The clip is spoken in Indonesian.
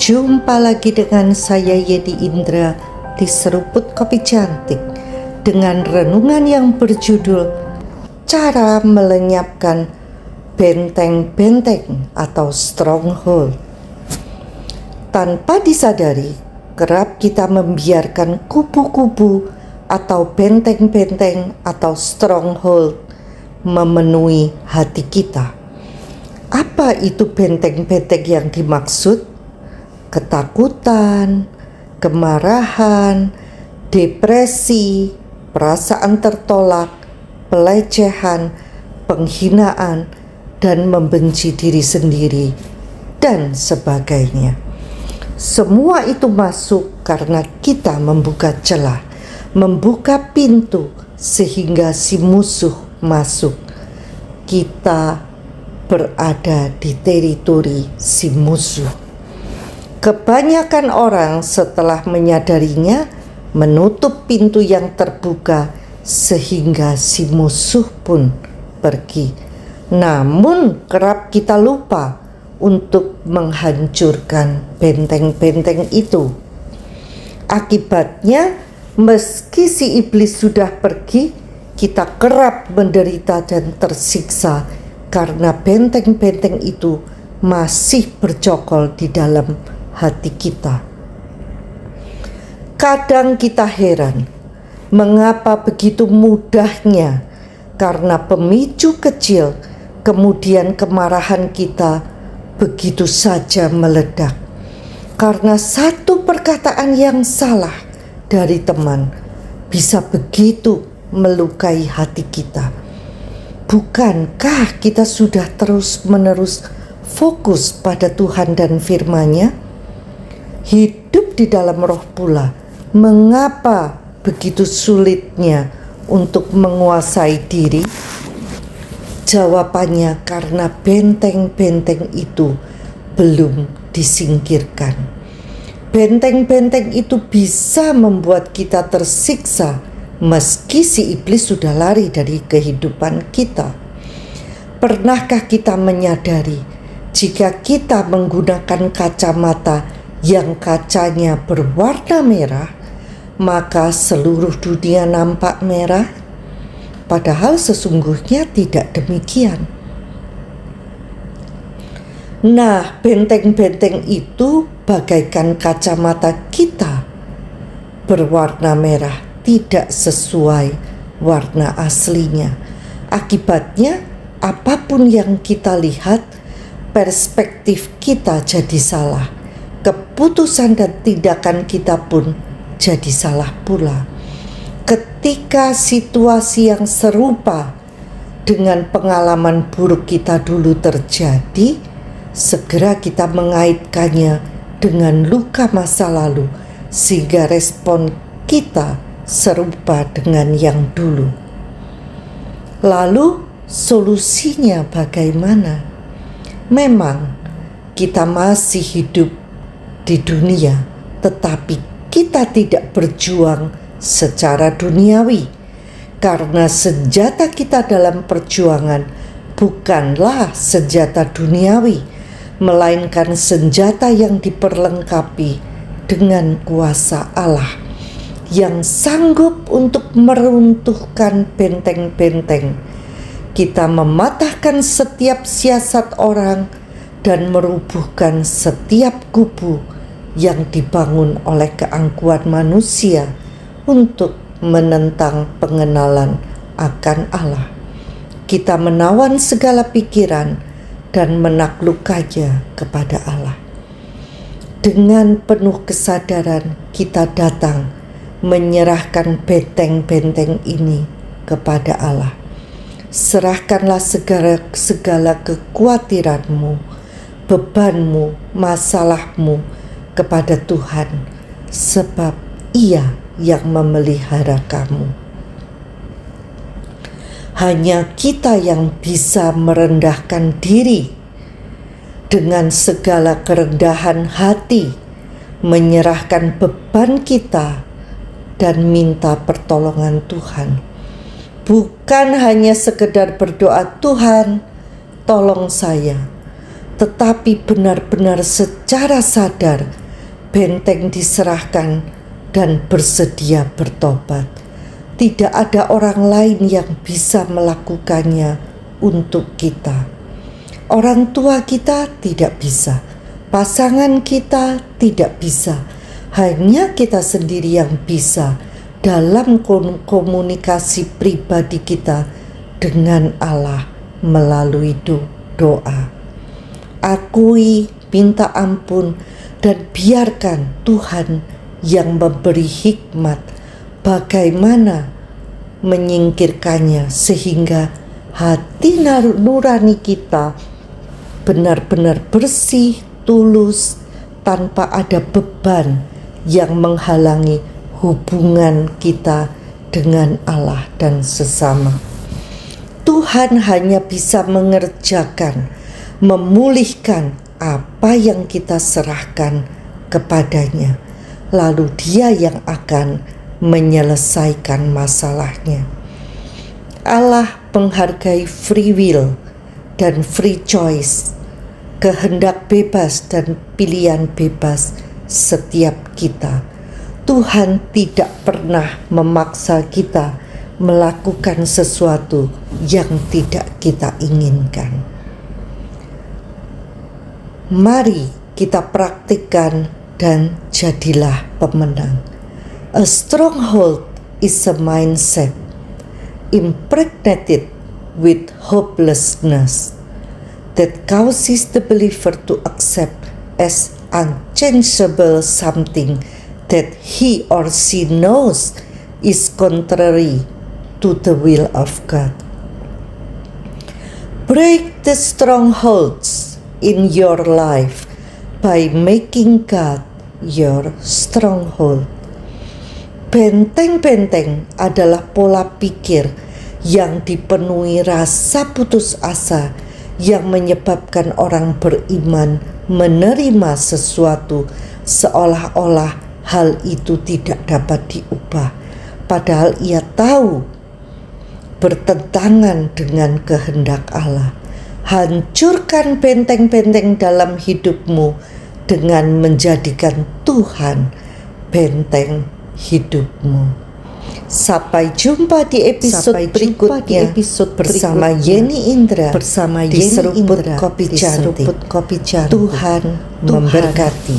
Jumpa lagi dengan saya Yedi Indra di Seruput Kopi Cantik dengan renungan yang berjudul Cara Melenyapkan Benteng-benteng atau Stronghold. Tanpa disadari, kerap kita membiarkan kubu-kubu atau benteng-benteng atau stronghold memenuhi hati kita. Apa itu benteng-benteng yang dimaksud? Ketakutan, kemarahan, depresi, perasaan tertolak, pelecehan, penghinaan, dan membenci diri sendiri, dan sebagainya. Semua itu masuk karena kita membuka celah, membuka pintu sehingga si musuh masuk. Kita berada di teritori si musuh. Kebanyakan orang setelah menyadarinya menutup pintu yang terbuka sehingga si musuh pun pergi. Namun kerap kita lupa untuk menghancurkan benteng-benteng itu. Akibatnya, meski si iblis sudah pergi, kita kerap menderita dan tersiksa karena benteng-benteng itu masih bercokol di dalam hati kita. Kadang kita heran, mengapa begitu mudahnya karena pemicu kecil, kemudian kemarahan kita begitu saja meledak. Karena satu perkataan yang salah dari teman bisa begitu melukai hati kita. Bukankah kita sudah terus-menerus fokus pada Tuhan dan firman-Nya? Hidup di dalam roh pula, mengapa begitu sulitnya untuk menguasai diri? Jawabannya karena benteng-benteng itu belum disingkirkan. Benteng-benteng itu bisa membuat kita tersiksa meski si iblis sudah lari dari kehidupan kita. Pernahkah kita menyadari jika kita menggunakan kacamata yang kacanya berwarna merah, maka seluruh dunia nampak merah? Padahal sesungguhnya tidak demikian. Nah, benteng-benteng itu bagaikan kacamata kita berwarna merah, tidak sesuai warna aslinya. Akibatnya, apapun yang kita lihat, perspektif kita jadi salah. Keputusan dan tindakan kita pun jadi salah pula. Ketika situasi yang serupa dengan pengalaman buruk kita dulu terjadi, segera kita mengaitkannya dengan luka masa lalu, sehingga respon kita serupa dengan yang dulu. Lalu solusinya bagaimana? Memang kita masih hidup di dunia, tetapi kita tidak berjuang secara duniawi, karena senjata kita dalam perjuangan bukanlah senjata duniawi, melainkan senjata yang diperlengkapi dengan kuasa Allah yang sanggup untuk meruntuhkan benteng-benteng. Kita mematahkan setiap siasat orang dan merubuhkan setiap kubu yang dibangun oleh keangkuhan manusia untuk menentang pengenalan akan Allah. Kita menawan segala pikiran dan menaklukkannya kepada Allah. Dengan penuh kesadaran kita datang menyerahkan benteng-benteng ini kepada Allah. Serahkanlah segala kekhawatiranmu, bebanmu, masalahmu kepada Tuhan, sebab Ia yang memelihara kamu. Hanya kita yang bisa merendahkan diri dengan segala kerendahan hati, menyerahkan beban kita dan minta pertolongan Tuhan. Bukan hanya sekedar berdoa, Tuhan, tolong saya, tetapi benar-benar secara sadar benteng diserahkan dan bersedia bertobat. Tidak ada orang lain yang bisa melakukannya untuk kita. Orang tua kita tidak bisa, pasangan kita tidak bisa, hanya kita sendiri yang bisa dalam komunikasi pribadi kita dengan Allah melalui doa. Akui, minta ampun, dan biarkan Tuhan yang memberi hikmat bagaimana menyingkirkannya sehingga hati nurani kita benar-benar bersih, tulus, tanpa ada beban yang menghalangi hubungan kita dengan Allah dan sesama. Tuhan hanya bisa mengerjakan, memulihkan apa yang kita serahkan kepadanya. Lalu Dia yang akan menyelesaikan masalahnya. Allah menghargai free will dan free choice, kehendak bebas dan pilihan bebas setiap kita. Tuhan tidak pernah memaksa kita melakukan sesuatu yang tidak kita inginkan. Mari kita praktikkan dan jadilah pemenang. A stronghold is a mindset impregnated with hopelessness that causes the believer to accept as unchangeable something that he or she knows is contrary to the will of God. Break the strongholds in your life by making God your stronghold. Benteng-benteng adalah pola pikir yang dipenuhi rasa putus asa yang menyebabkan orang beriman menerima sesuatu seolah-olah hal itu tidak dapat diubah, padahal ia tahu bertentangan dengan kehendak Allah. Hancurkan benteng-benteng dalam hidupmu dengan menjadikan Tuhan benteng hidupmu. Sampai jumpa di episode berikutnya bersama Yeni Indra di Seruput Kopi Cantik. Tuhan memberkati.